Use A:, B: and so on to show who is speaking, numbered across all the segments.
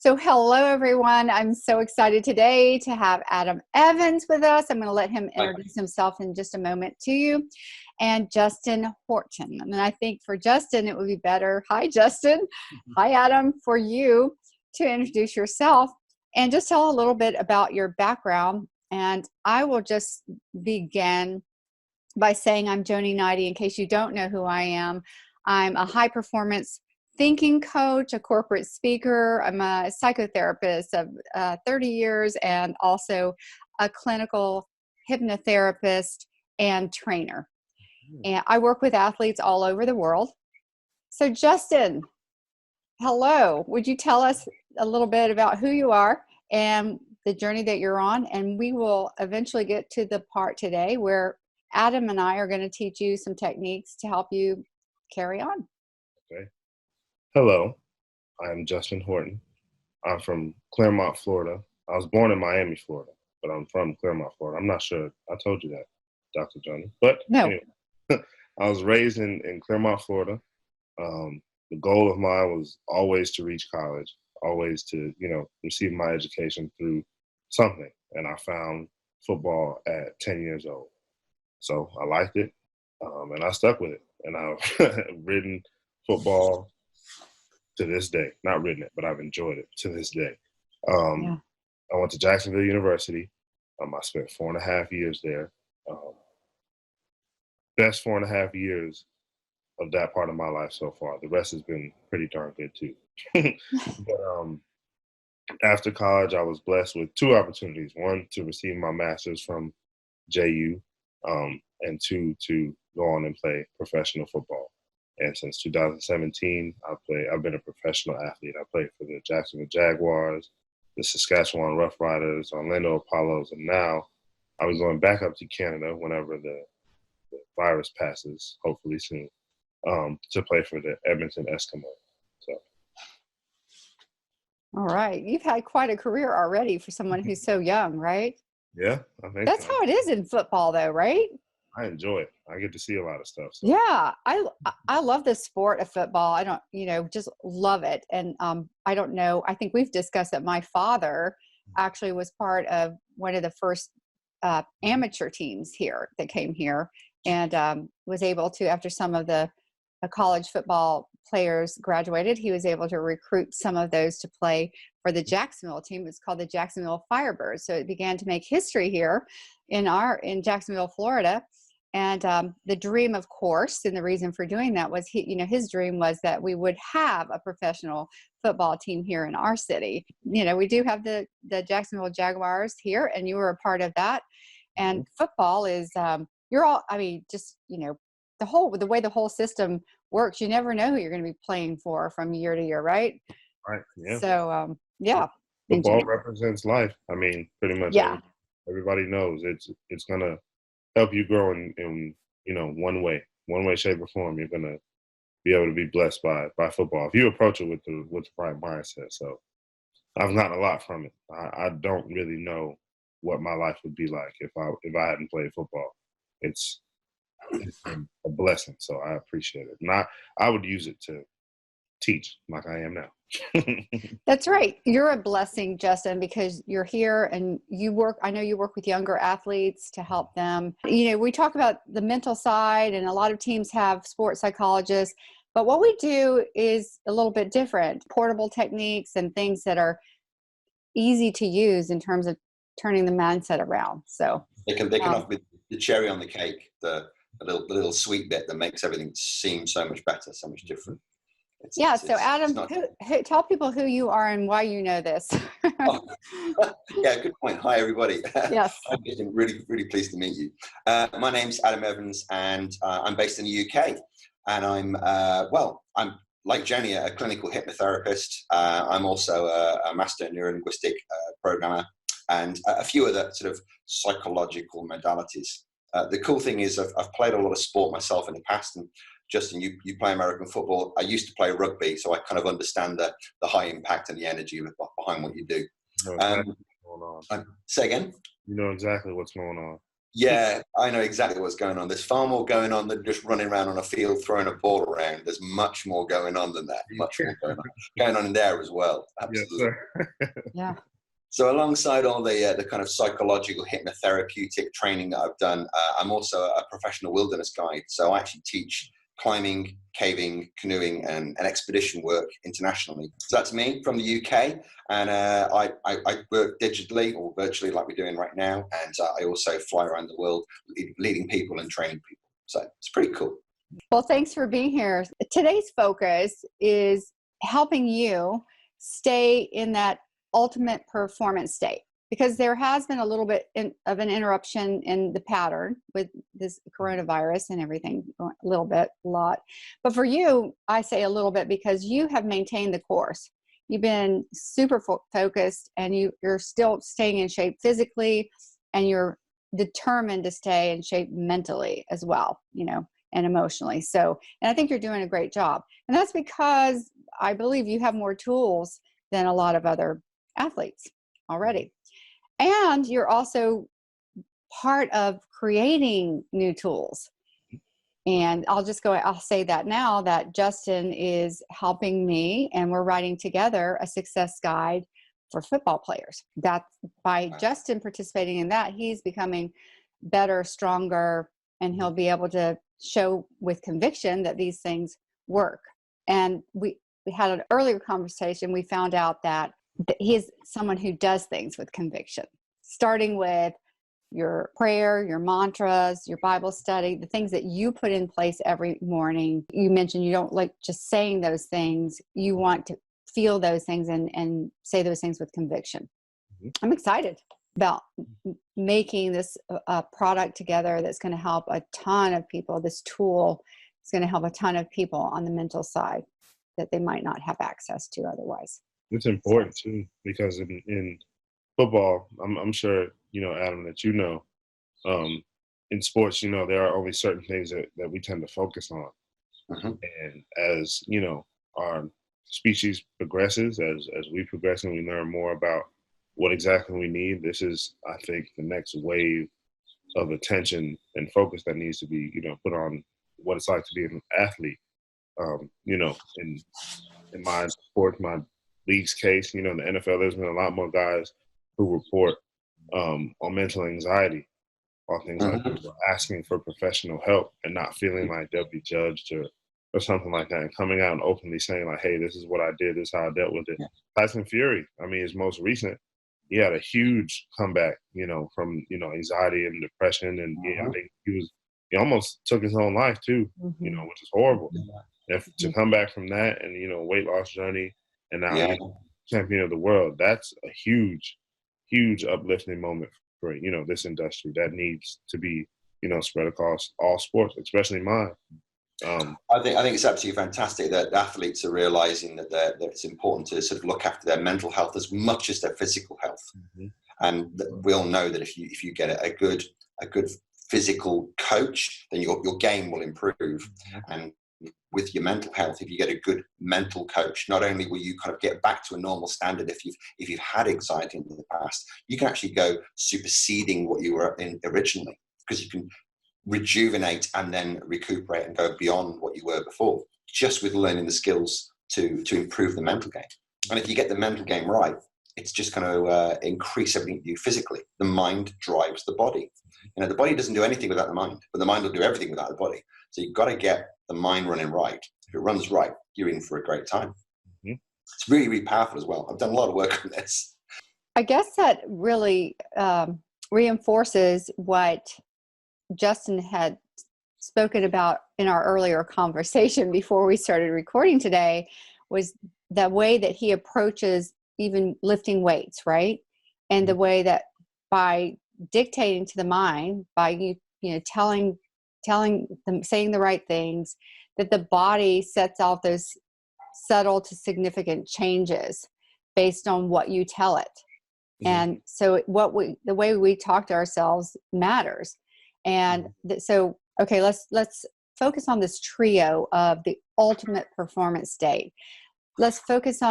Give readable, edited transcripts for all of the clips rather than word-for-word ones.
A: So hello, everyone. I'm so excited today to have Adam Evans with us. I'm going to let him introduce himself in just a moment to you. And Justin Horton. And I think for Justin, it would be better. Hi, Justin. Hi, Adam. For you to introduce yourself and just tell a little bit about your background. And I will just begin by saying I'm Joni Knighty. In case you don't know who I am, I'm a high performance thinking coach, a corporate speaker. I'm a psychotherapist of 30 years and also a clinical hypnotherapist and trainer. And I work with athletes all over the world. So Justin, hello. Would you tell us a little bit about who you are and the journey that you're on? And we will eventually get to the part today where Adam and I are going to teach you some techniques to help you carry on.
B: Okay. Hello, I'm Justin Horton. I'm from Claremont, Florida. I was born in Miami, Florida, but I'm from Claremont, Florida. I'm not sure I told you that, Dr. Joni. But
A: no.
B: Anyway, I was raised in Claremont, Florida. The goal of mine was always to reach college, always to, receive my education through something. And I found football at 10 years old. So I liked it, and I stuck with it. And I've ridden football to this day. Not ridden it, but I've enjoyed it to this day. I went to Jacksonville University. I spent 4.5 years there. Best 4.5 years of that part of my life so far. The rest has been pretty darn good too. But after college, I was blessed with two opportunities. One, to receive my master's from JU, and two, to go on and play professional football. And since 2017, I've been a professional athlete. I played for the Jacksonville Jaguars, the Saskatchewan Roughriders, Orlando Apollos, and now I'll be going back up to Canada whenever the virus passes, hopefully soon, to play for the Edmonton Eskimos. So.
A: All right. You've had quite a career already for someone who's so young, right?
B: Yeah, I think
A: that's how it is in football, though, right?
B: I enjoy it. I get to see a lot of stuff. So.
A: Yeah, I love the sport of football. I don't, just love it. And I don't know. I think we've discussed that my father actually was part of one of the first amateur teams here that came here, and was able to, after some of the college football players graduated, he was able to recruit some of those to play for the Jacksonville team. It's called the Jacksonville Firebirds. So it began to make history here in Jacksonville, Florida. And the dream, of course, and the reason for doing that was his dream was that we would have a professional football team here in our city. We do have the Jacksonville Jaguars here, and you were a part of that. And football is the way the whole system works. You never know who you're going to be playing for from year to year, right?
B: Right. Yeah.
A: So
B: football represents life. I mean, pretty much.
A: Yeah.
B: Everybody knows it's gonna help you grow in one way, shape, or form. You're gonna be able to be blessed by football if you approach it with the right mindset. So I've gotten a lot from it. I don't really know what my life would be like if I hadn't played football. It's been a blessing, so I appreciate it. And I would use it to teach like I am now.
A: That's right. You're a blessing, Justin, because you're here and I know you work with younger athletes to help them. We talk about the mental side, and a lot of teams have sports psychologists, but what we do is a little bit different. Portable techniques and things that are easy to use in terms of turning the mindset around. So
C: they can offer the cherry on the cake, the little sweet bit that makes everything seem so much better, so much different.
A: So Adam, tell people who you are and why you know this.
C: Yeah, good point. Hi, everybody.
A: Yes.
C: I'm really, really pleased to meet you. My name's Adam Evans, and I'm based in the UK. And I'm like Joni, a clinical hypnotherapist. I'm also a master neurolinguistic programmer, and a few other sort of psychological modalities. The cool thing is I've played a lot of sport myself in the past, and Justin, you play American football. I used to play rugby, so I kind of understand the high impact and the energy behind what you do.
B: You know exactly what's going on.
C: Say again?
B: You know exactly what's going on.
C: Yeah, I know exactly what's going on. There's far more going on than just running around on a field throwing a ball around. There's much more going on than that. Much more going on in there as well. Absolutely.
B: Yes, sir.
A: Yeah.
C: So alongside all the kind of psychological hypnotherapeutic training that I've done, I'm also a professional wilderness guide. So I actually teach climbing, caving, canoeing, and expedition work internationally. So that's me from the UK, and I work digitally or virtually like we're doing right now, and I also fly around the world leading people and training people. So it's pretty cool.
A: Well, thanks for being here. Today's focus is helping you stay in that ultimate performance state, because there has been a little bit of an interruption in the pattern with this coronavirus and everything, a lot. But for you, I say a little bit because you have maintained the course. You've been super focused, and you're still staying in shape physically, and you're determined to stay in shape mentally as well, and emotionally. So, and I think you're doing a great job. And that's because I believe you have more tools than a lot of other athletes already. And you're also part of creating new tools. And I'll say that now that Justin is helping me, and we're writing together a success guide for football players. That's by Justin participating in that, he's becoming better, stronger, and he'll be able to show with conviction that these things work. And we had an earlier conversation. We found out that he's someone who does things with conviction, starting with your prayer, your mantras, your Bible study, the things that you put in place every morning. You mentioned you don't like just saying those things. You want to feel those things and say those things with conviction. I'm excited about making this product together that's going to help a ton of people. This tool is going to help a ton of people on the mental side that they might not have access to otherwise.
B: It's important too, because in football, I'm sure, Adam, that in sports, there are only certain things that we tend to focus on. And as, our species progresses, as we progress and we learn more about what exactly we need, this is, I think, the next wave of attention and focus that needs to be, put on what it's like to be an athlete. In my sport, my league's case, in the NFL, there's been a lot more guys who report on mental anxiety, or things like that, asking for professional help and not feeling like they'll be judged or something like that, and coming out and openly saying like, hey, this is what I did, this is how I dealt with it. Tyson Fury, his most recent, he had a huge comeback, from, anxiety and depression. And I think he almost took his own life too, which is horrible. And to come back from that and, weight loss journey, and now champion of the world, that's a huge, huge uplifting moment for, this industry that needs to be, spread across all sports, especially mine.
C: I think it's absolutely fantastic that athletes are realizing that it's important to sort of look after their mental health as much as their physical health. And we all know that if you get a good physical coach, then your game will improve. And with your mental health, if you get a good mental coach, not only will you kind of get back to a normal standard if you've had anxiety in the past, you can actually go superseding what you were in originally, because you can rejuvenate and then recuperate and go beyond what you were before, just with learning the skills to improve the mental game. And if you get the mental game right, it's just going to increase everything you do physically. The mind drives the body. The body doesn't do anything without the mind, but the mind will do everything without the body. So you've got to get the mind running right. If it runs right, you're in for a great time. It's really, really powerful as well. I've done a lot of work on this.
A: I guess that really reinforces what Justin had spoken about in our earlier conversation before we started recording today, was the way that he approaches even lifting weights, right? And the way that by dictating to the mind, by telling them, saying the right things, that the body sets off those subtle to significant changes based on what you tell it. And so the way we talk to ourselves matters. And so, okay, let's focus on this trio of the ultimate performance state. Let's focus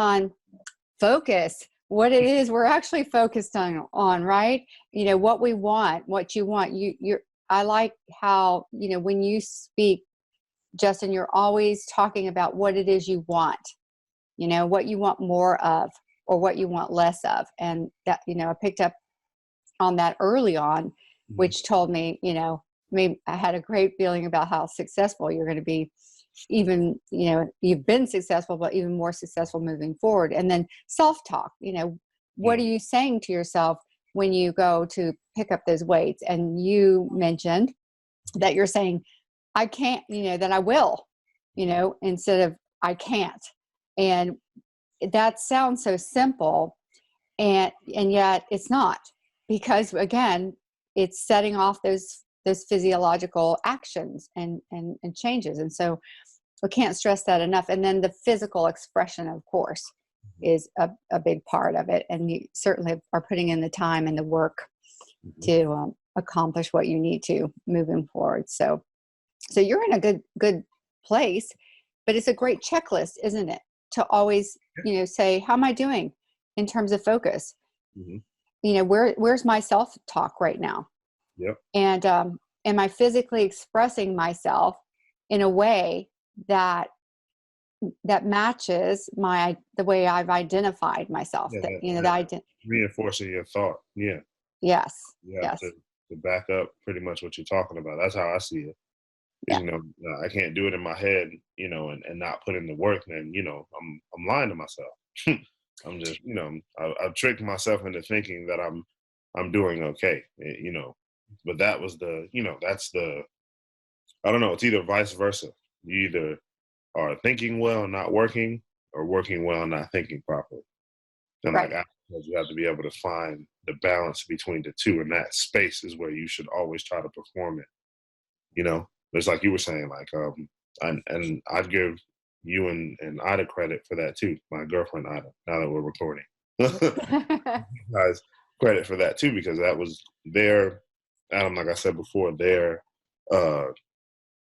A: what it is we're actually focused on, right? You know, what we want, what you want. I like how, you know, when you speak, Justin, you're always talking about what it is you want, you know, what you want more of or what you want less of. And that, you know, I picked up on that early on, which told me, you know, maybe I had a great feeling about how successful you're going to be. Even, you know, you've been successful, but even more successful moving forward. And then self-talk, you know, what are you saying to yourself when you go to pick up those weights? And you mentioned that you're saying, I can't, you know, that I will, you know, instead of I can't. And that sounds so simple, and yet it's not, because again, it's setting off those physiological actions and changes. And so we can't stress that enough. And then the physical expression, of course, is a big part of it. And you certainly are putting in the time and the work to accomplish what you need to moving forward. So you're in a good place, but it's a great checklist, isn't it? To always, you know, say, how am I doing in terms of focus? You know, where's my self-talk right now?
B: Yep.
A: And am I physically expressing myself in a way that matches the way I've identified myself?
B: Yeah,
A: that, you know,
B: reinforcing your thought. Yeah.
A: Yes.
B: You have to back up pretty much what you're talking about. That's how I see it. Yeah. You know, I can't do it in my head, you know, and not put in the work. Then, you know, I'm lying to myself. I'm just, you know, I've tricked myself into thinking that I'm doing okay, you know. But that was I don't know, it's either vice versa. You either are thinking well, not working, or working well, not thinking properly. And like afterwards, you have to be able to find the balance between the two, and that space is where you should always try to perform it. You know, it's like you were saying, like, and I'd give you and Ida credit for that too. My girlfriend Ida. Now that we're recording, guys, credit for that too, because that was their, Adam, like I said before, their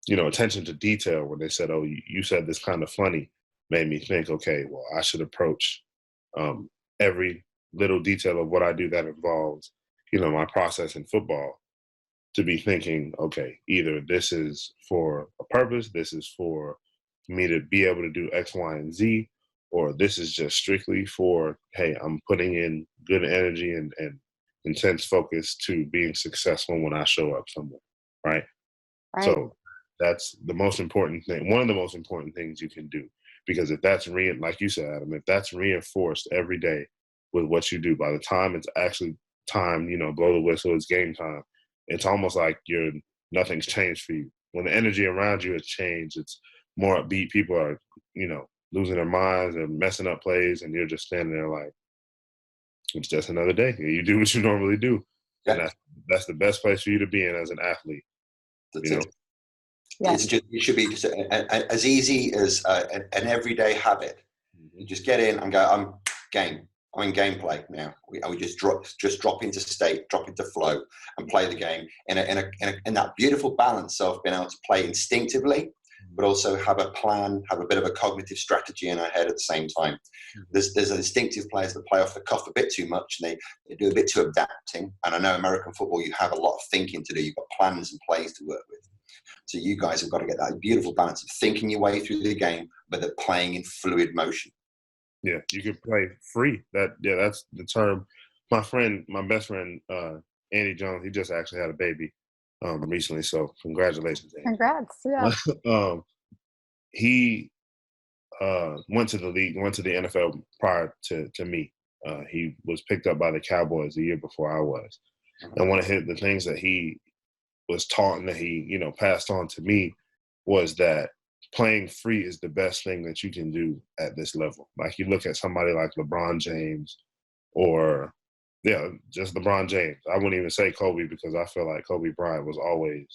B: you know, attention to detail when they said, "Oh, you said this kind of funny," made me think, okay, well, I should approach every little detail of what I do that involves, you know, my process in football, to be thinking, okay, either this is for a purpose, this is for me to be able to do X, Y, and Z, or this is just strictly for, hey, I'm putting in good energy and intense focus to being successful when I show up somewhere, right? So that's the most important thing, one of the most important things you can do, because if that's like you said, Adam, if that's reinforced every day with what you do, by the time it's actually time, you know, blow the whistle, it's game time, it's almost like nothing's changed for you. When the energy around you has changed, it's more upbeat. People are, you know, losing their minds and messing up plays, and you're just standing there like, it's just another day. You do what you normally do. Yeah. And that's the best place for you to be in as an athlete.
C: That's it. It's just, it should be just as easy as an everyday habit. You just get in and go, I'm game. I'm in gameplay now. We just drop into state, drop into flow, and play the game in that beautiful balance of being able to play instinctively, but also have a plan, have a bit of a cognitive strategy in our head at the same time. There's instinctive players that play off the cuff a bit too much, and they do a bit too adapting. And I know American football, you have a lot of thinking to do. You've got plans and plays to work with. So you guys have got to get that beautiful balance of thinking your way through the game, but they're playing in fluid motion.
B: Yeah, you can play free. That's the term. My best friend, Andy Jones, he just actually had a baby recently. So congratulations, Andy.
A: Congrats. Yeah.
B: He went to the league, went to the NFL prior to me. He was picked up by the Cowboys the year before I was. And one of the things that he was taught and that he, you know, passed on to me was that playing free is the best thing that you can do at this level. Like, you look at somebody like LeBron James, or just LeBron James. I wouldn't even say Kobe, because I feel like Kobe Bryant was always,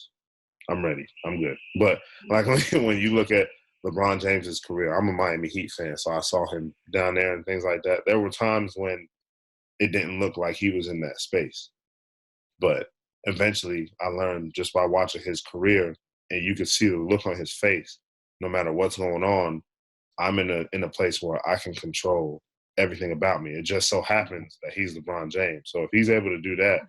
B: I'm ready, I'm good. But like when you look at LeBron James's career, I'm a Miami Heat fan, so I saw him down there and things like that. There were times when it didn't look like he was in that space. But eventually I learned just by watching his career, and you could see the look on his face. No matter what's going on, I'm in a place where I can control everything about me. It just so happens that he's LeBron James. So if he's able to do that,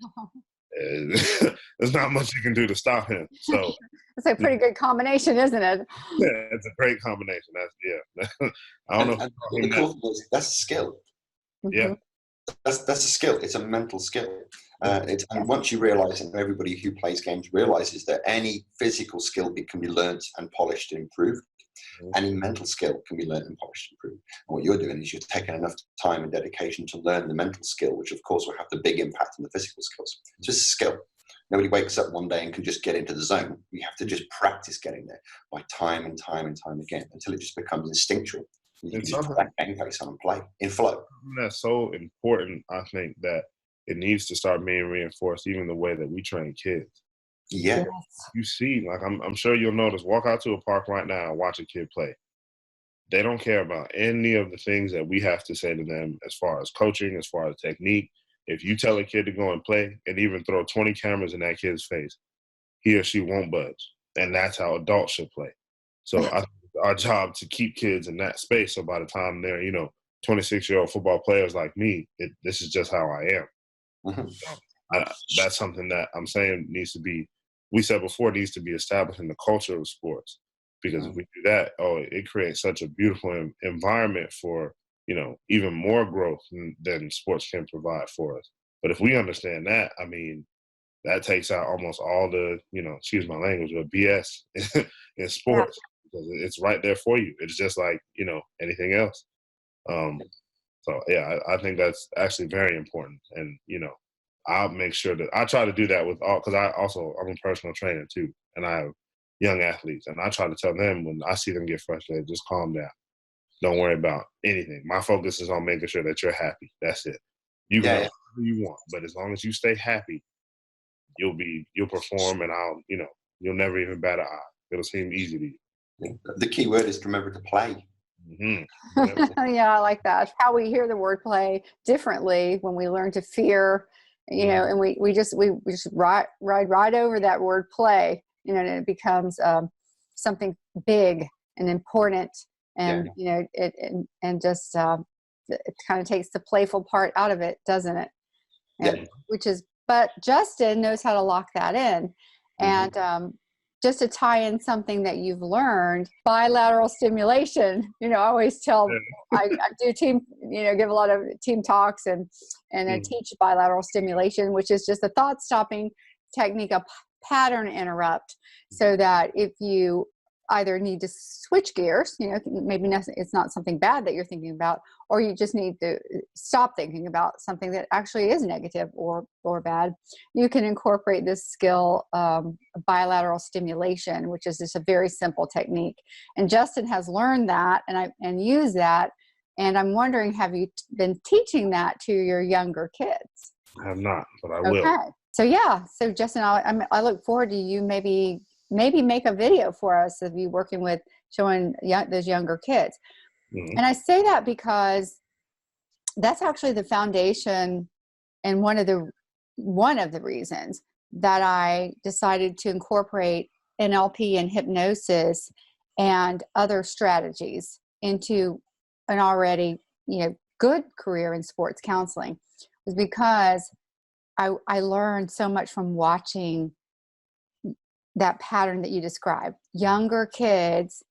B: there's not much you can do to stop him. So
A: it's a pretty good combination, isn't it?
B: yeah, it's a great combination. I don't know.
C: The cool thing is that's a skill.
B: Yeah,
C: that's a skill. It's a mental skill. And once you realize, and everybody who plays games realizes that any physical skill can be learned and polished and improved. Any mental skill can be learned and polished and improved. And what you're doing is you're taking enough time and dedication to learn the mental skill, which of course will have the big impact on the physical skills. It's just a skill. Nobody wakes up one day and can just get into the zone. We have to just practice getting there by time and time and time again until it just becomes instinctual. You can just put that game face on and play in flow.
B: That's so important, I think, that it needs to start being reinforced, even the way that we train kids.
C: Yeah.
B: You see, like I'm sure you'll notice, walk out to a park right now and watch a kid play. They don't care about any of the things that we have to say to them as far as coaching, as far as technique. If you tell a kid to go and play and even throw 20 cameras in that kid's face, he or she won't budge. And that's how adults should play. So I think it's our job to keep kids in that space. So by the time they're, 26-year-old football players like me, this is just how I am. That's something that I'm saying needs to be, we said before, needs to be established in the culture of sports. Because if we do that, it creates such a beautiful environment for, even more growth than sports can provide for us. But if we understand that, I mean, that takes out almost all the, excuse my language, but BS in sports. Because it's right there for you. It's just like, anything else. So, yeah, I think that's actually very important. And, I'll make sure that I try to do that with all, because I'm a personal trainer too. And I have young athletes. And I try to tell them when I see them get frustrated, just calm down. Don't worry about anything. My focus is on making sure that you're happy. That's it. You can do whatever you want, but as long as you stay happy, you'll perform, and you'll never even bat an eye. It'll seem easy to you.
C: The key word is to remember to play.
B: Mm-hmm.
A: Yeah, I like that. How we hear the word play differently when we learn to fear, and we just ride right over that word play, and it becomes something big and important, and it kind of takes the playful part out of it, doesn't it? And, but Justin knows how to lock that in, and just to tie in something that you've learned, bilateral stimulation. I always tell, I do team, give a lot of team talks, and I teach bilateral stimulation, which is just a thought-stopping technique, a pattern interrupt, so that if you either need to switch gears, maybe it's not something bad that you're thinking about, or you just need to stop thinking about something that actually is negative or bad, you can incorporate this skill, bilateral stimulation, which is just a very simple technique. And Justin has learned that and used that. And I'm wondering, have you been teaching that to your younger kids?
B: I have not, but I will.
A: Okay. So Justin, I look forward to you maybe make a video for us of you working with showing those younger kids. And I say that because that's actually the foundation and one of the reasons that I decided to incorporate NLP and hypnosis and other strategies into an already, good career in sports counseling, was because I learned so much from watching that pattern that you described. Younger kids,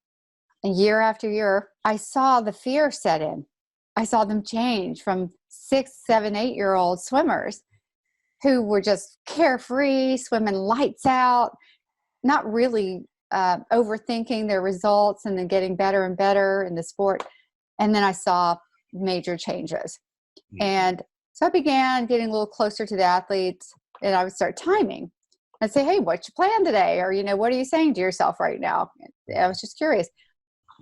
A: year after year, I saw the fear set in. I saw them change from 6, 7, 8-year-old swimmers who were just carefree, swimming lights out, not really overthinking their results, and then getting better and better in the sport. And then I saw major changes. And so I began getting a little closer to the athletes, and I would start timing. I'd say, hey, what's your plan today? Or, what are you saying to yourself right now? I was just curious.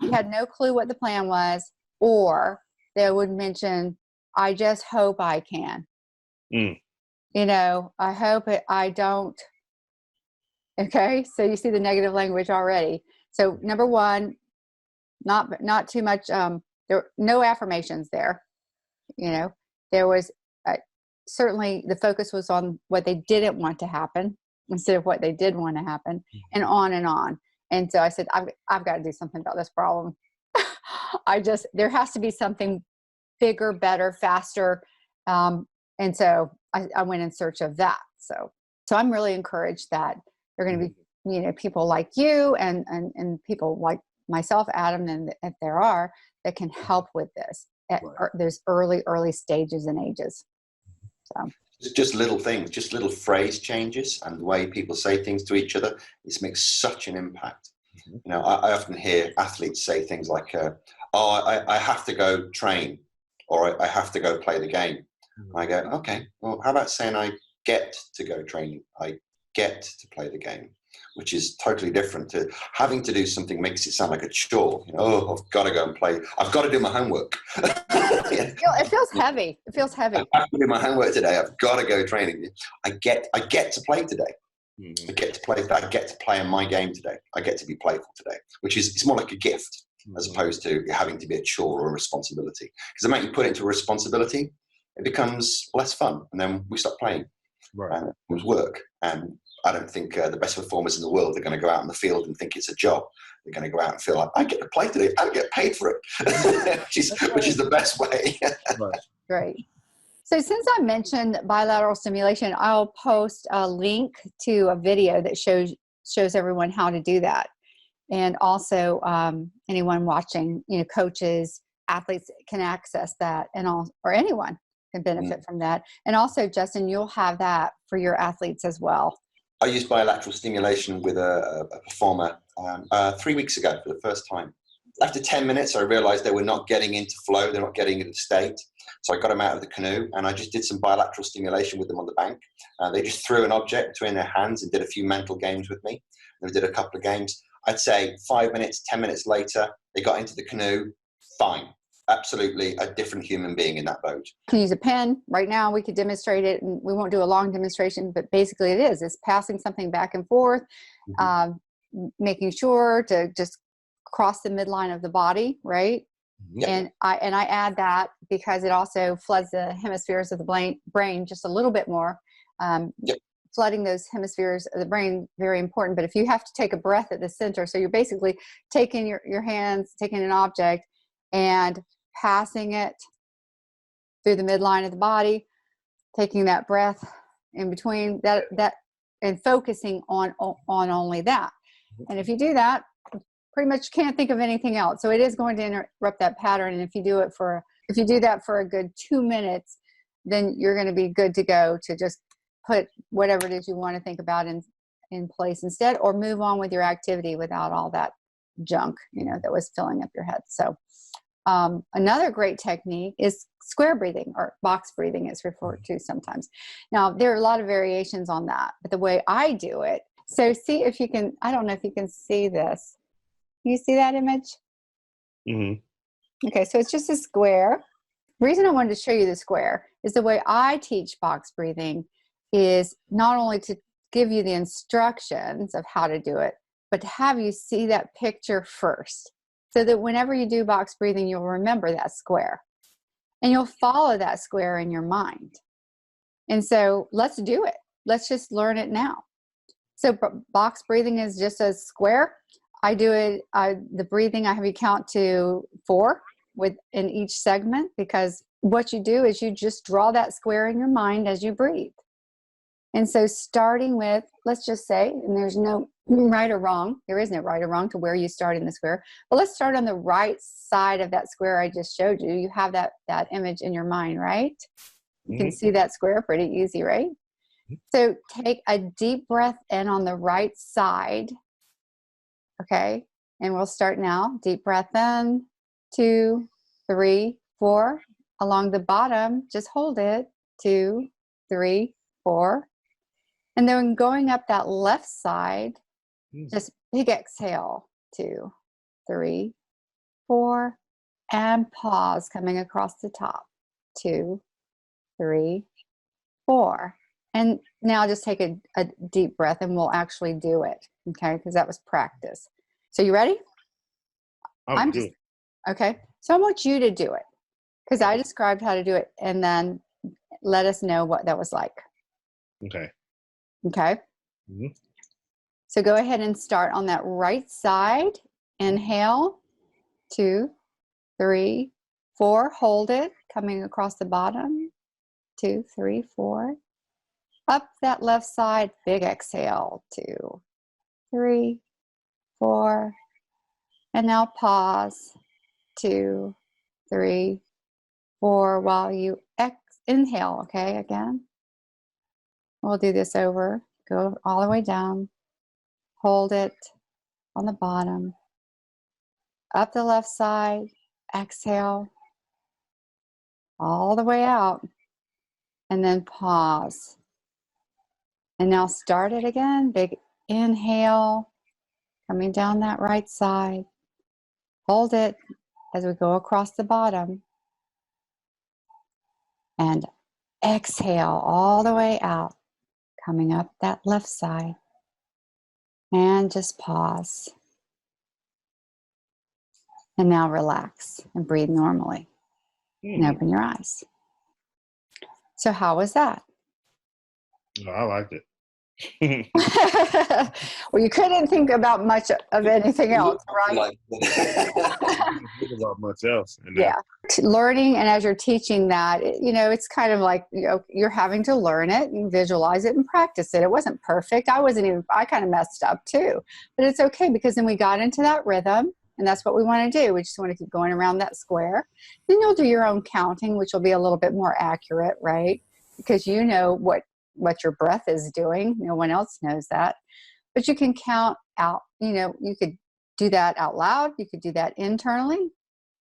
A: You had no clue what the plan was, or they would mention, I just hope I can. I hope I don't. Okay. So you see the negative language already. So number one, not too much, there were no affirmations there. There was certainly the focus was on what they didn't want to happen instead of what they did want to happen, and on and on. And so I said, I've got to do something about this problem. There has to be something bigger, better, faster. And so I went in search of that. So I'm really encouraged that there are going to be, you know, people like you and people like myself, Adam, and if there are, that can help with this at those early stages and ages. So
C: it's just little things, just little phrase changes, and the way people say things to each other, it makes such an impact. You know, I often hear athletes say things like, I have to go train, or I have to go play the game. I go, okay, well, how about saying I get to go training? I get to play the game, which is totally different. To having to do something makes it sound like a chore. You know, oh, I've got to go and play. I've got to do my homework.
A: It feels heavy. It feels heavy.
C: I have to do my homework today. I've got to go training. I get to play today. I get to play. I get to play in my game today. I get to be playful today, which is, it's more like a gift as opposed to having to be a chore or a responsibility. Because the moment you put it into a responsibility, it becomes less fun, and then we stop playing. And it becomes work. And I don't think the best performers in the world are going to go out in the field and think it's a job. They're going to go out and feel like, I get to play today. I get paid for it, which is the best way.
A: Great. So since I mentioned bilateral stimulation, I'll post a link to a video that shows everyone how to do that. And also anyone watching, you know, coaches, athletes can access that, and all, or anyone can benefit from that. And also, Justin, you'll have that for your athletes as well.
C: I used bilateral stimulation with a performer 3 weeks ago for the first time. After 10 minutes, I realized they were not getting into flow. They're not getting into state. So I got them out of the canoe, and I just did some bilateral stimulation with them on the bank. They just threw an object between their hands and did a few mental games with me. We did a couple of games. I'd say 5 minutes, 10 minutes later, they got into the canoe, fine. Absolutely a different human being in that boat.
A: You can use a pen. Right now we could demonstrate it, and we won't do a long demonstration, but basically it's passing something back and forth, making sure to just cross the midline of the body, right? And I add that because it also floods the hemispheres of the brain just a little bit more. Flooding those hemispheres of the brain, very important. But if you have to take a breath at the center, so you're basically taking your hands, taking an object and passing it through the midline of the body, taking that breath in between that and focusing on only that. And if you do that, pretty much can't think of anything else. So it is going to interrupt that pattern. And if you do that for a good 2 minutes, then you're going to be good to go to just put whatever it is you want to think about in place instead, or move on with your activity without all that junk, you know, that was filling up your head. So another great technique is square breathing, or box breathing is referred to sometimes. Now, there are a lot of variations on that, but the way I do it, so see if you can, I don't know if you can see this. You see that image? Okay, so it's just a square. The reason I wanted to show you the square is the way I teach box breathing is not only to give you the instructions of how to do it, but to have you see that picture first, so that whenever you do box breathing, you'll remember that square and you'll follow that square in your mind. And so let's do it. Let's just learn it now. So box breathing is just a square. I do it, the breathing, I have you count to 4 in each segment, because what you do is you just draw that square in your mind as you breathe. And so starting with, let's just say, and there's no right or wrong, there is no right or wrong to where you start in the square, but let's start on the right side of that square I just showed you. You have that image in your mind, right? You can see that square pretty easy, right? So take a deep breath in on the right side. Okay, and we'll start now. Deep breath in, 2, 3, 4. Along the bottom, just hold it, 2, 3, 4. And then going up that left side, just big exhale, 2, 3, 4, and pause coming across the top, 2, 3, 4. And now just take a deep breath, and we'll actually do it, okay? Because that was practice. So you ready? Okay. So I want you to do it, because I described how to do it, and then let us know what that was like.
B: Okay.
A: Okay. So go ahead and start on that right side. Inhale, 2, 3, 4, hold it, coming across the bottom. 2, 3, 4. Up that left side, big exhale. 2, 3, 4. And now pause. 2, 3, 4 while you inhale, okay, again. We'll do this over. Go all the way down. Hold it on the bottom. Up the left side, exhale. All the way out. And then pause. And now start it again. Big inhale. Coming down that right side. Hold it as we go across the bottom. And exhale all the way out. Coming up that left side. And just pause. And now relax and breathe normally. And open your eyes. So how was that?
B: Oh, I liked it.
A: Well, you couldn't think about much of anything else, right?
B: Think about much else. And
A: yeah. Learning, and as you're teaching that, it's kind of like, you're having to learn it and visualize it and practice it. It wasn't perfect. I kind of messed up too. But it's okay, because then we got into that rhythm, and that's what we want to do. We just want to keep going around that square. Then you'll do your own counting, which will be a little bit more accurate, right? Because you know what your breath is doing. No one else knows that. But you can count out, you could do that out loud. You could do that internally,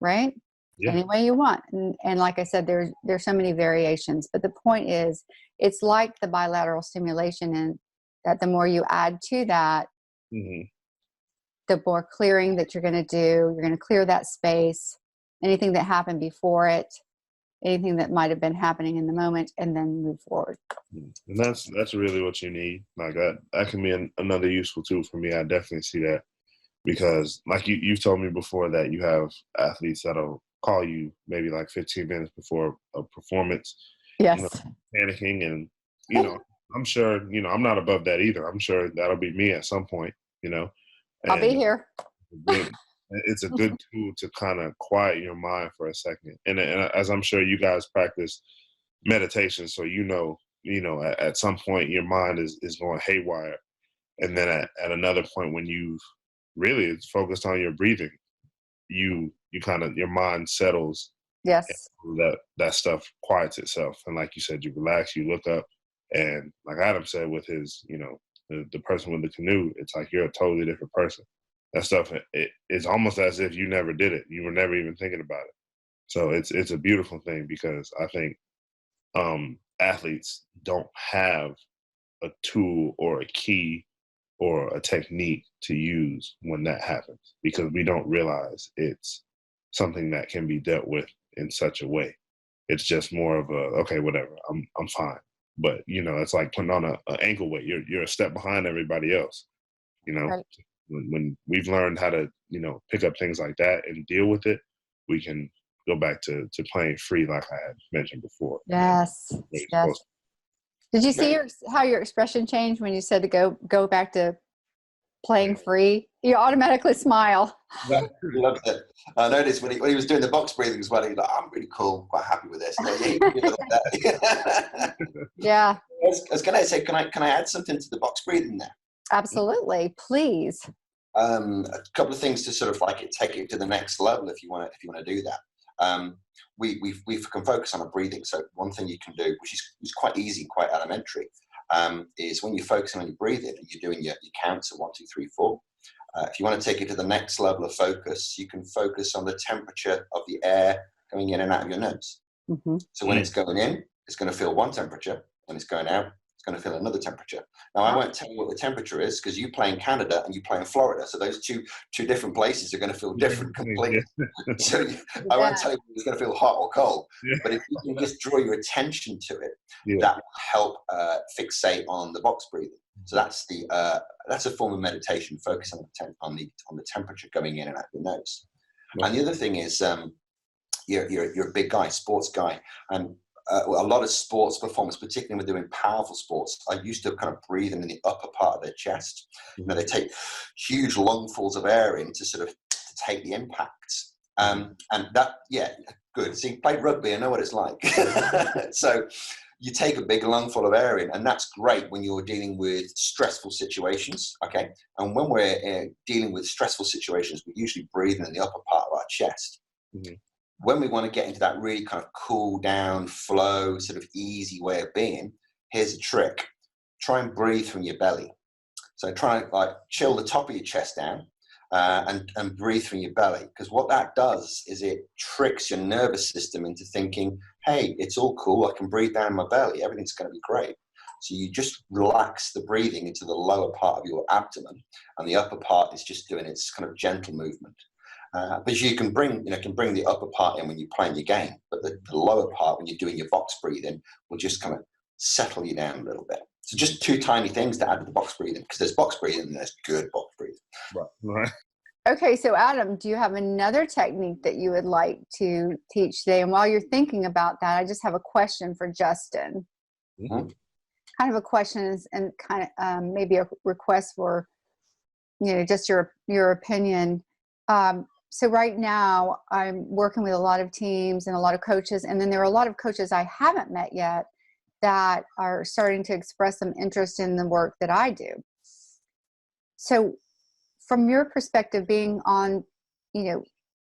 A: right? Yeah. Any way you want. And like I said, there's so many variations. But the point is, it's like the bilateral stimulation, and that the more you add to that, the more clearing that you're going to do. You're going to clear that space, anything that happened before it, anything that might have been happening in the moment, and then move forward.
B: And that's really what you need. Like that can be another useful tool for me. I definitely see that, because like you've told me before that you have athletes that'll call you maybe like 15 minutes before a performance.
A: Yes.
B: Panicking, and I'm sure, I'm not above that either. I'm sure that'll be me at some point, and
A: I'll be here.
B: It's a good tool to kind of quiet your mind for a second. And as I'm sure you guys practice meditation, so at some point your mind is going haywire. And then at another point, when you've really focused on your breathing, you kind of, your mind settles.
A: Yes.
B: That stuff quiets itself. And like you said, you relax, you look up, and like Adam said with his, the person with the canoe, it's like you're a totally different person. That stuff, it's almost as if you never did it. You were never even thinking about it. So it's a beautiful thing, because I think athletes don't have a tool or a key or a technique to use when that happens, because we don't realize it's something that can be dealt with in such a way. It's just more of a, okay, whatever, I'm fine. But it's like putting on an ankle weight. You're a step behind everybody else. Right. When we've learned how to pick up things like that and deal with it, we can go back to playing free, like I had mentioned before.
A: Yes. Yes. Did you see how your expression changed when you said to go back to playing free? You automatically smile.
C: Yeah, he loves it. I noticed when he was doing the box breathing as well, he was like, I'm really cool, quite happy with this.
A: Yeah.
C: I was going to say, can I add something to the box breathing there?
A: Absolutely, please.
C: A couple of things to sort of like take it to the next level, if you want to do that. We can focus on our breathing. So one thing you can do, which is quite easy, quite elementary, is when you're focusing on your breathing and you're doing your counts of 1, 2, 3, 4. If you want to take it to the next level of focus, you can focus on the temperature of the air going in and out of your nose. Mm-hmm. So when it's going in, it's going to feel one temperature. When it's going out, it's going to feel another temperature. Now, I won't tell you what the temperature is, because you play in Canada and you play in Florida. So those two different places are going to feel different completely. So I won't tell you if it's going to feel hot or cold. Yeah. But if you can just draw your attention to it, that will help fixate on the box breathing. So that's a form of meditation, focus on the temperature going in and out of your nose. Right. And the other thing is, you're a big guy, sports guy, and a lot of sports performers, particularly when they're doing powerful sports, are used to kind of breathing in the upper part of their chest. They take huge lungfuls of air in to sort of take the impact. And that, Good. See, played rugby, I know what it's like. So you take a big lungful of air in, and that's great when you're dealing with stressful situations, okay? And when we're dealing with stressful situations, we usually breathe in the upper part of our chest. Mm-hmm. When we want to get into that really kind of cool down, flow, sort of easy way of being, here's a trick. Try and breathe from your belly. So try and like chill the top of your chest down and breathe from your belly. Because what that does is it tricks your nervous system into thinking, hey, it's all cool. I can breathe down my belly. Everything's going to be great. So you just relax the breathing into the lower part of your abdomen, and the upper part is just doing its kind of gentle movement. But you can bring the upper part in when you're playing your game, but the lower part, when you're doing your box breathing, will just kind of settle you down a little bit. So just two tiny things to add to the box breathing, because there's box breathing and there's good box breathing.
B: Right.
A: Okay, so Adam, do you have another technique that you would like to teach today? And while you're thinking about that, I just have a question for Justin.
C: Mm-hmm.
A: Kind of a question and kind of maybe a request for, just your opinion. So right now I'm working with a lot of teams and a lot of coaches, and then there are a lot of coaches I haven't met yet that are starting to express some interest in the work that I do. So from your perspective, being on,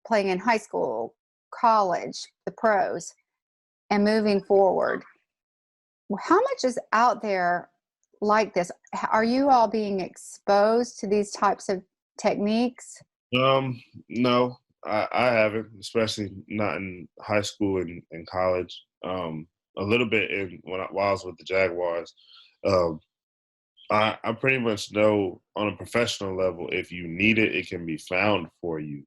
A: playing in high school, college, the pros, and moving forward, how much is out there like this? Are you all being exposed to these types of techniques?
B: No, I haven't, especially not in high school and college. A little bit while I was with the Jaguars. I pretty much know on a professional level, if you need it, it can be found for you.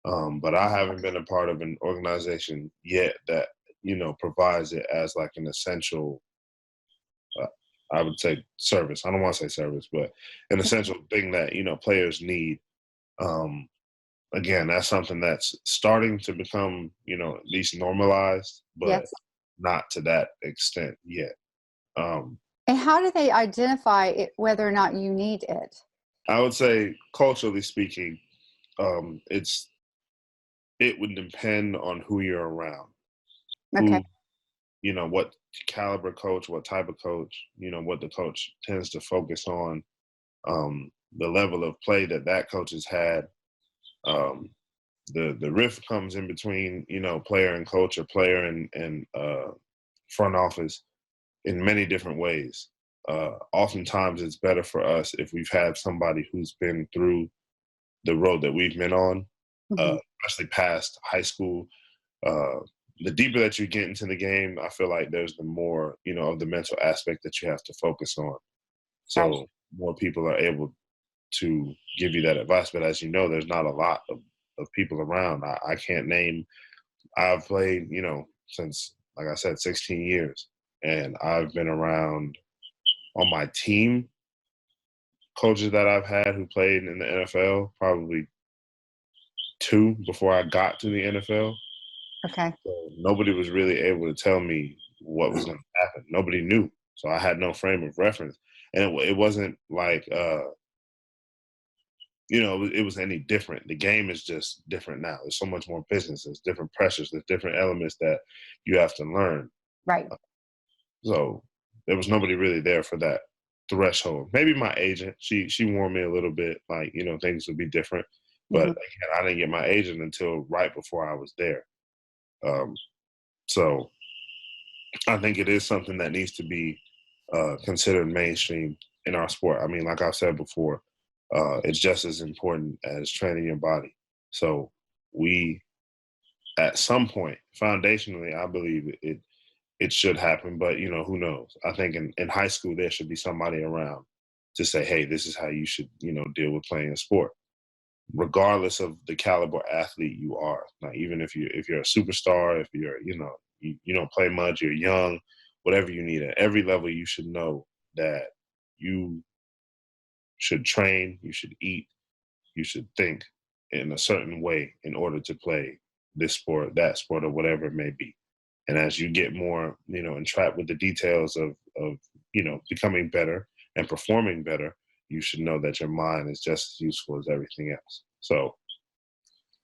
B: But I haven't been a part of an organization yet that, provides it as like an essential, I would say service. I don't want to say service, but an essential thing that, players need. Again, that's something that's starting to become, at least normalized, but
A: Yes.
B: Not to that extent yet.
A: And how do they identify whether or not you need it?
B: I would say, culturally speaking, it would depend on who you're around.
A: Okay.
B: What caliber coach, what type of coach, what the coach tends to focus on, the level of play that coach has had. The rift comes in between, player and coach, or player and front office in many different ways. Oftentimes it's better for us if we've had somebody who's been through the road that we've been on, especially past high school. The deeper that you get into the game, I feel like there's the more, of the mental aspect that you have to focus on. So more people are able to give you that advice. But as you know, there's not a lot of people around. I can't name, I've played, since, like I said, 16 years. And I've been around on my team, coaches that I've had who played in the NFL, probably 2 before I got to the NFL.
A: Okay.
B: So nobody was really able to tell me what was going to happen. Nobody knew. So I had no frame of reference. And it wasn't like, it was any different. The game is just different now. There's so much more business. There's different pressures. There's different elements that you have to learn.
A: Right.
B: So there was nobody really there for that threshold. Maybe my agent, she warned me a little bit, like, things would be different. But again, I didn't get my agent until right before I was there. So I think it is something that needs to be considered mainstream in our sport. I mean, like I've said before, it's just as important as training your body. So we, at some point, foundationally, I believe it should happen, but who knows? I think in high school there should be somebody around to say, hey, this is how you should, deal with playing a sport, regardless of the caliber athlete you are. Now, even if you're a superstar, if you're, you don't play much, you're young, whatever you need, at every level you should know that you should train, you should eat, you should think in a certain way in order to play this sport, that sport, or whatever it may be. And as you get more, entrapped with the details of becoming better and performing better, you should know that your mind is just as useful as everything else. So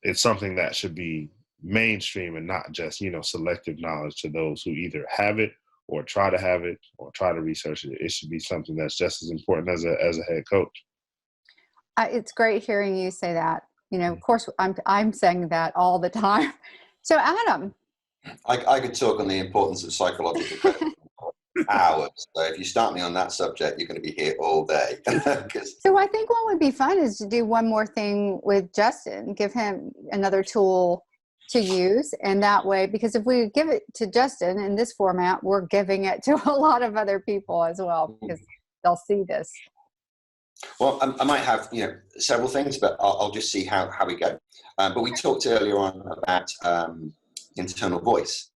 B: it's something that should be mainstream and not just, selective knowledge to those who either have it or try to have it or try to research it. It should be something that's just as important as a head coach.
A: It's great hearing you say that. Of course, I'm saying that all the time. So, Adam.
C: I could talk on the importance of psychological coaching for hours. So if you start me on that subject, you're going to be here all day.
A: So I think what would be fun is to do one more thing with Justin, give him another tool to use. And that way, because if we give it to Justin in this format, we're giving it to a lot of other people as well, because they'll see this.
C: Well, I might have, several things, but I'll just see how we go. But we talked earlier on about internal voice.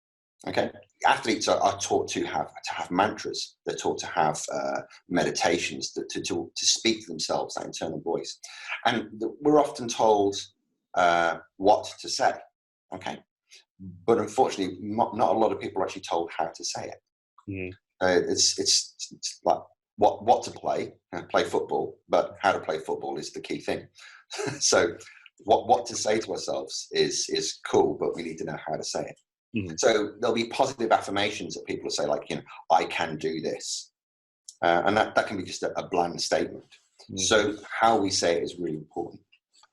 C: Okay, athletes are taught to have mantras. They're taught to have meditations to speak to themselves, that internal voice. And we're often told what to say. Okay, but unfortunately, not a lot of people are actually told how to say it. It's like what to play football, but how to play football is the key thing. So what to say to ourselves is cool, but we need to know how to say it. So there'll be positive affirmations that people will say, like, I can do this. And that can be just a bland statement. So how we say it is really important.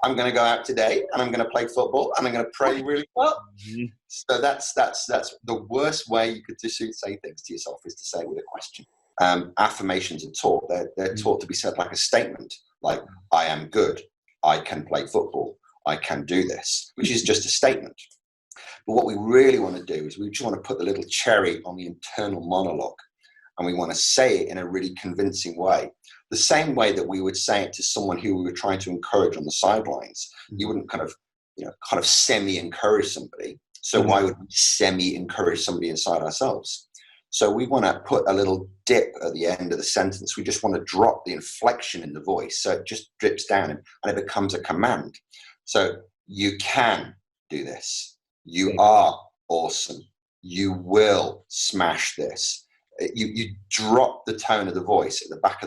C: I'm going to go out today and I'm going to play football and I'm going to pray really well. So that's the worst way you could just say things to yourself, is to say it with a question. Affirmations are taught. They're taught to be said like a statement, like, I am good, I can play football, I can do this, which is just a statement. But what we really want to do is we just want to put the little cherry on the internal monologue, and we want to say it in a really convincing way. The same way that we would say it to someone who we were trying to encourage on the sidelines. You wouldn't kind of semi-encourage somebody. So why would we semi-encourage somebody inside ourselves? So we want to put a little dip at the end of the sentence. We just want to drop the inflection in the voice, so it just drips down and it becomes a command. So you can do this. You are awesome. You will smash this. You drop the tone of the voice at the back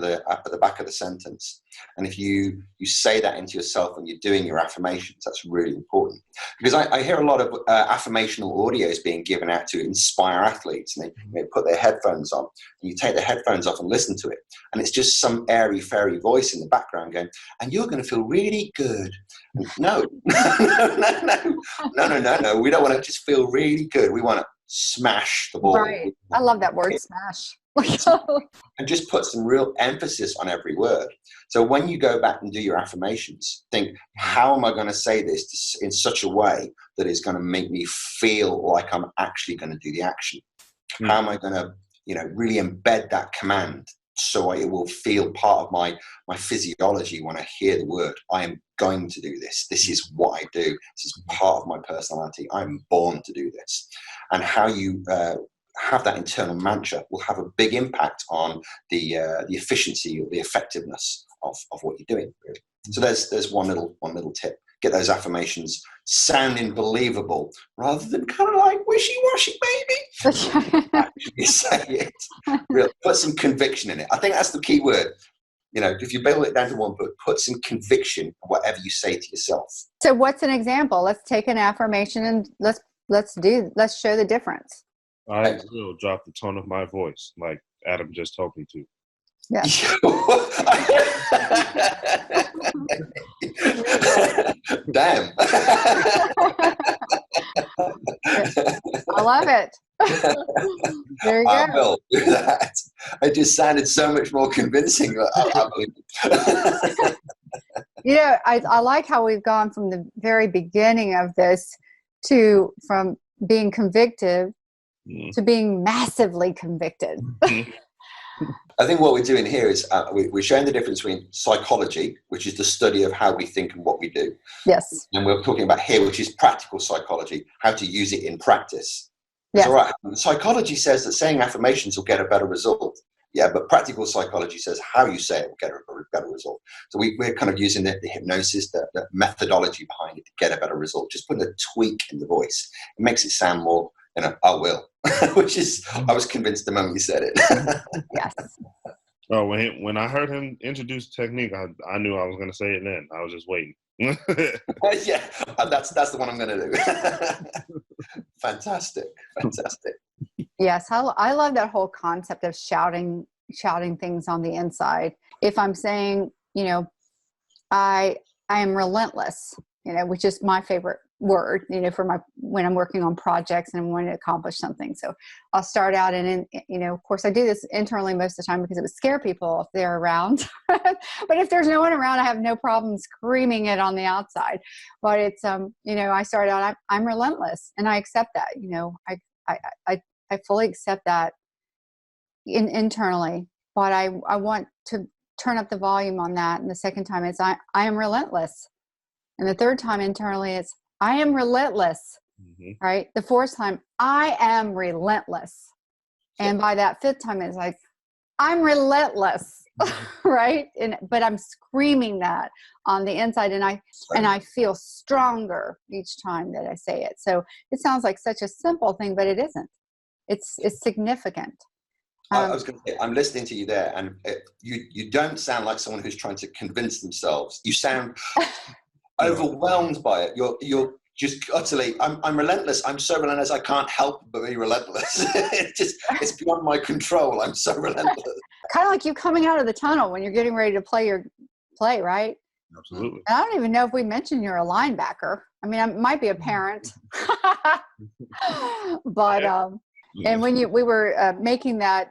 C: of the sentence, and if you say that into yourself when you're doing your affirmations, that's really important. Because I hear a lot of affirmational audios being given out to inspire athletes, and they put their headphones on, and you take the headphones off and listen to it, and it's just some airy fairy voice in the background going, and you're going to feel really good. No. We don't want to just feel really good. We want to smash the ball.
A: Right. I love that word, smash.
C: And just put some real emphasis on every word. So when you go back and do your affirmations, think, how am I going to say this in such a way that is going to make me feel like I'm actually going to do the action? How am I going to, really embed that command so it will feel part of my physiology when I hear the word? I am going to do this. This is what I do. This is part of my personality. I'm born to do this. And how you have that internal mantra will have a big impact on the efficiency or the effectiveness of what you're doing, really. So there's one little tip. Get those affirmations sounding believable rather than kind of like wishy-washy, baby. Actually say it. Really, put some conviction in it. I think that's the key word. If you boil it down to one, put some conviction in whatever you say to yourself.
A: So what's an example? Let's take an affirmation and let's show the difference.
B: I will drop the tone of my voice, like Adam just told me to.
A: Yeah.
C: Damn.
A: I love it. There you go.
C: I will do that. It just sounded so much more convincing. I believe it.
A: I like how we've gone from the very beginning of this from being convicted to being massively convicted.
C: I think what we're doing here is we're showing the difference between psychology, which is the study of how we think and what we do.
A: Yes.
C: And we're talking about here, which is practical psychology, how to use it in practice.
A: Yes.
C: All right. Psychology says that saying affirmations will get a better result. Yeah, but practical psychology says how you say it will get a better result. So we're kind of using the hypnosis, the methodology behind it to get a better result. Just putting a tweak in the voice. It makes it sound more, I will, which is, I was convinced the moment you said it.
A: Yes.
B: Oh, when I heard him introduce technique, I knew I was going to say it then. I was just waiting.
C: Yeah, that's the one I'm going to do. Fantastic.
A: Yes, I love that whole concept of shouting things on the inside. If I'm saying, I am relentless, which is my favorite word, for when I'm working on projects and I'm wanting to accomplish something. So I'll start out and of course I do this internally most of the time because it would scare people if they're around. But if there's no one around, I have no problem screaming it on the outside. But it's, I start out, I'm relentless, and I accept that, I fully accept that internally, but I want to turn up the volume on that. And the second time it's, I am relentless. And the third time internally, it's, I am relentless, right? The fourth time, I am relentless. And by that fifth time, it's like, I'm relentless, right? But I'm screaming that on the inside, and I feel stronger each time that I say it. So it sounds like such a simple thing, but it isn't. It's significant.
C: I was going to say, I'm listening to you there, and you don't sound like someone who's trying to convince themselves. You sound overwhelmed by it. You're just utterly, I'm relentless. I'm so relentless. I can't help but be relentless. It's beyond my control. I'm so relentless.
A: Kind of like you coming out of the tunnel when you're getting ready to play your play, right?
B: Absolutely.
A: And I don't even know if we mentioned you're a linebacker. I mean, I might be a parent, but and when we were making that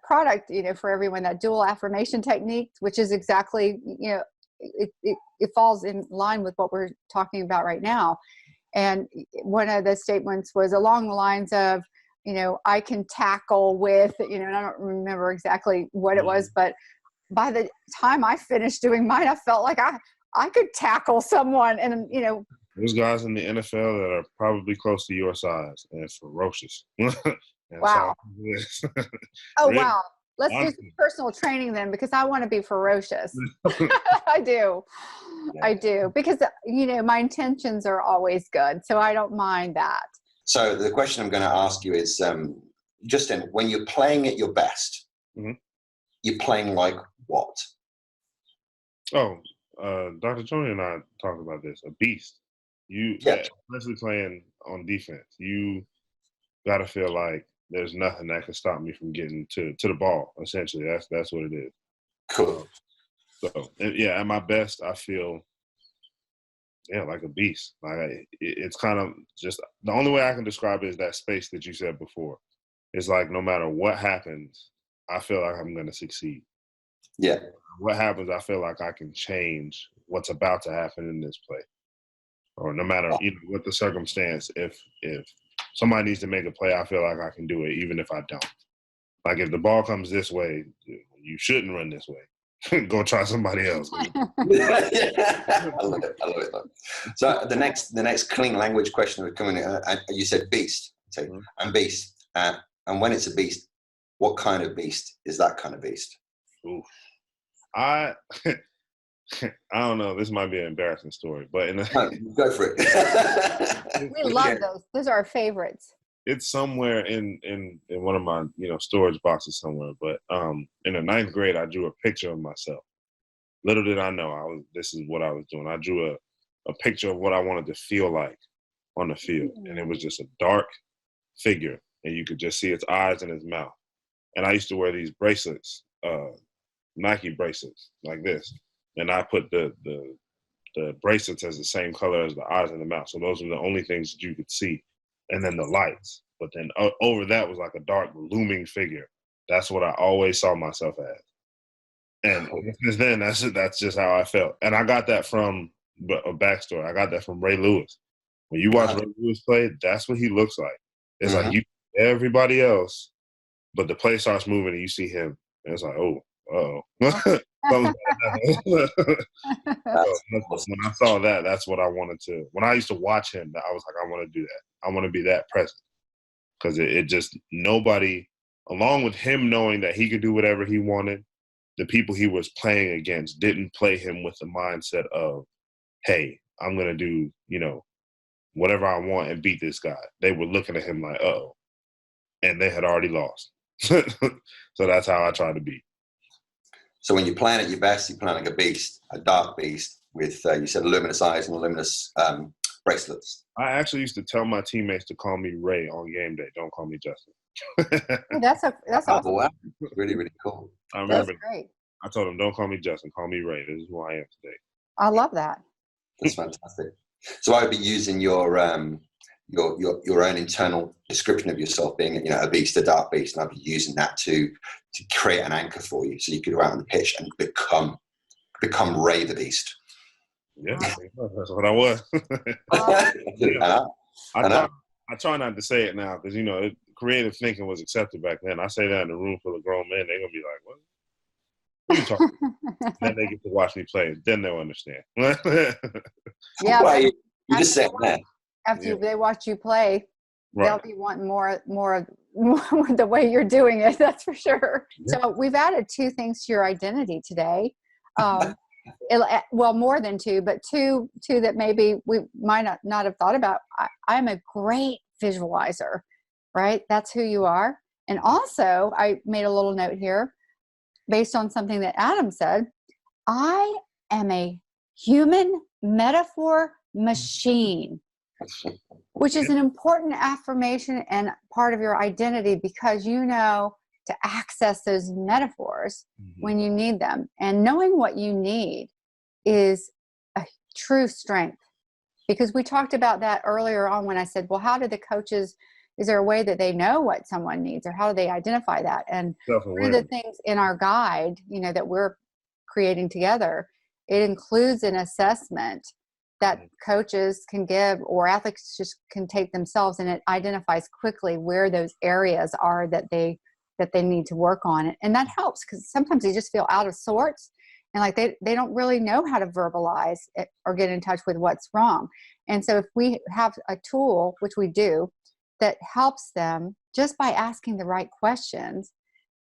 A: product, for everyone, that dual affirmation technique, which is exactly, it falls in line with what we're talking about right now. And one of the statements was along the lines of, I can tackle with, and I don't remember exactly what it was, but by the time I finished doing mine, I felt like I could tackle someone. And,
B: there's guys in the NFL that are probably close to your size and ferocious.
A: Wow. Oh,
B: really?
A: wow. Let's do some personal training then, because I want to be ferocious. I do. Yeah. I do. Because, my intentions are always good. So I don't mind that.
C: So the question I'm going to ask you is, Justin, when you're playing at your best, you're playing like what?
B: Oh, Dr. Joni and I talked about this. A beast. Especially playing on defense, you got to feel like there's nothing that can stop me from getting to the ball. Essentially, that's what it is.
C: Cool.
B: So at my best, I feel like a beast. Like it's kind of just the only way I can describe it is that space that you said before. It's like no matter what happens, I feel like I'm going to succeed.
C: Yeah.
B: What happens, I feel like I can change what's about to happen in this play. Or no matter what the circumstance, if somebody needs to make a play, I feel like I can do it, even if I don't. Like if the ball comes this way, you shouldn't run this way. Go try somebody else.
C: I love it. So the next clean language question was coming. You said beast. So I'm beast. And when it's a beast, what kind of beast is that kind of beast?
B: Ooh. I don't know. This might be an embarrassing story, but
C: go for it.
A: We love those. Those are our favorites.
B: It's somewhere in one of my storage boxes somewhere. But in the 9th grade, I drew a picture of myself. Little did I know this is what I was doing. I drew a picture of what I wanted to feel like on the field, and it was just a dark figure, and you could just see its eyes and its mouth. And I used to wear these bracelets, Nike bracelets, like this. And I put the bracelets as the same color as the eyes and the mouth. So those were the only things that you could see. And then the lights. But then over that was like a dark looming figure. That's what I always saw myself as. And since then, that's just how I felt. And I got that from a backstory. I got that from Ray Lewis. When you watch Ray Lewis play, that's what he looks like. It's like you everybody else, but the play starts moving and you see him. And it's like, uh-oh. When I saw that, that's what I wanted to. When I used to watch him, I was like, I want to do that. I want to be that present, because it just nobody, along with him knowing that he could do whatever he wanted, the people he was playing against didn't play him with the mindset of, hey, I'm gonna do whatever I want and beat this guy. They were looking at him like, uh-oh, and they had already lost. So that's how I try to be.
C: So when you're playing at your best, you're playing like a beast, a dark beast with, you said, luminous eyes and luminous bracelets.
B: I actually used to tell my teammates to call me Ray on game day. Don't call me Justin.
A: Oh, that's awesome.
C: Wow. Really, really cool.
B: I remember.
A: That's great.
B: I told them, don't call me Justin. Call me Ray. This is who I am today.
A: I love that.
C: That's fantastic. So I would be using your own internal description of yourself being, you know, a beast, a dark beast, and I'd be using that to create an anchor for you, so you could go out on the pitch and become Ray the Beast.
B: Yeah, that's what I was. I try not to say it now because, you know, creative thinking was accepted back then. I say that in a room full of grown men, they're gonna be like, "What? What are you talking about?" Then they get to watch me play. Then they'll understand.
A: Yeah.
C: Well, you just said that.
A: After they watch you play,
B: Right.
A: they'll be wanting more the way you're doing it. That's for sure.
B: Yeah.
A: So we've added 2 things to your identity today. Well, more than 2, but two that maybe we might not have thought about. I'm a great visualizer, right? That's who you are. And also, I made a little note here based on something that Adam said. I am a human metaphor machine, which is an important affirmation and part of your identity, because you know to access those metaphors when you need them. And knowing what you need is a true strength, because we talked about that earlier on when I said, well, how do the coaches, is there a way that they know what someone needs, or how do they identify that? And one of the things in our guide, you know, that we're creating together, it includes an assessment that coaches can give, or athletes just can take themselves, and it identifies quickly where those areas are that they need to work on. And that helps, because sometimes they just feel out of sorts, and like they don't really know how to verbalize it or get in touch with what's wrong. And so if we have a tool, which we do, that helps them just by asking the right questions,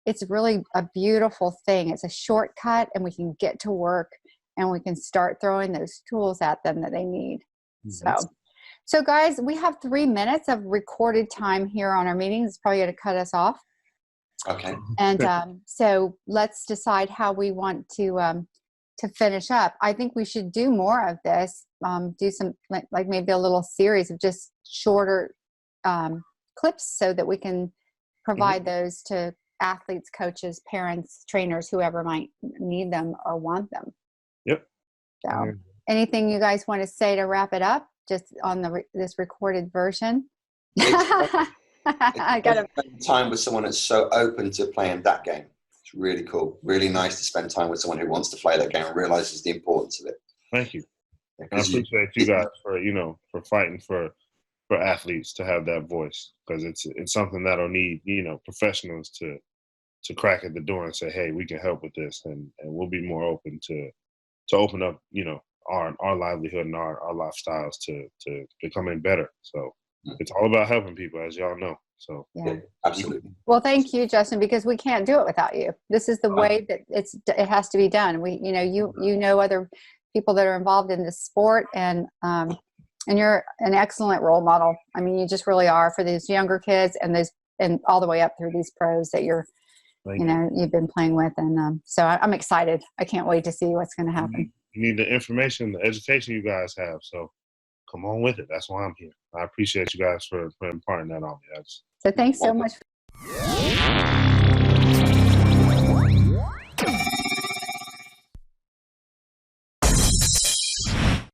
A: it's really a beautiful thing. It's a shortcut, and we can get to work, and we can start throwing those tools at them that they need. So guys, we have 3 minutes of recorded time here on our meetings. It's probably going to cut us off.
C: Okay.
A: And so let's decide how we want to finish up. I think we should do more of this. Do some like maybe a little series of just shorter clips, so that we can provide those to athletes, coaches, parents, trainers, whoever might need them or want them.
B: Yep.
A: So anything you guys want to say to wrap it up, just on this recorded version? I got to
C: spend time with someone that's so open to playing that game. It's really cool. Really nice to spend time with someone who wants to play that game and realizes the importance of it.
B: Thank you. I appreciate you guys for fighting for athletes to have that voice, because it's something that'll need, professionals to crack at the door and say, hey, we can help with this, and we'll be more open to open up, our livelihood and our lifestyles to becoming better. So it's all about helping people, as y'all know. So
C: yeah, absolutely.
A: Well, thank you, Justin, because we can't do it without you. This is the way that it has to be done. We, you know other people that are involved in this sport, and you're an excellent role model. I mean, you just really are for these younger kids and all the way up through these pros that you've been playing with. And so I'm excited. I can't wait to see what's going to happen.
B: You need the information, the education you guys have. So come on with it. That's why I'm here. I appreciate you guys for imparting that on me.
A: So thanks so much.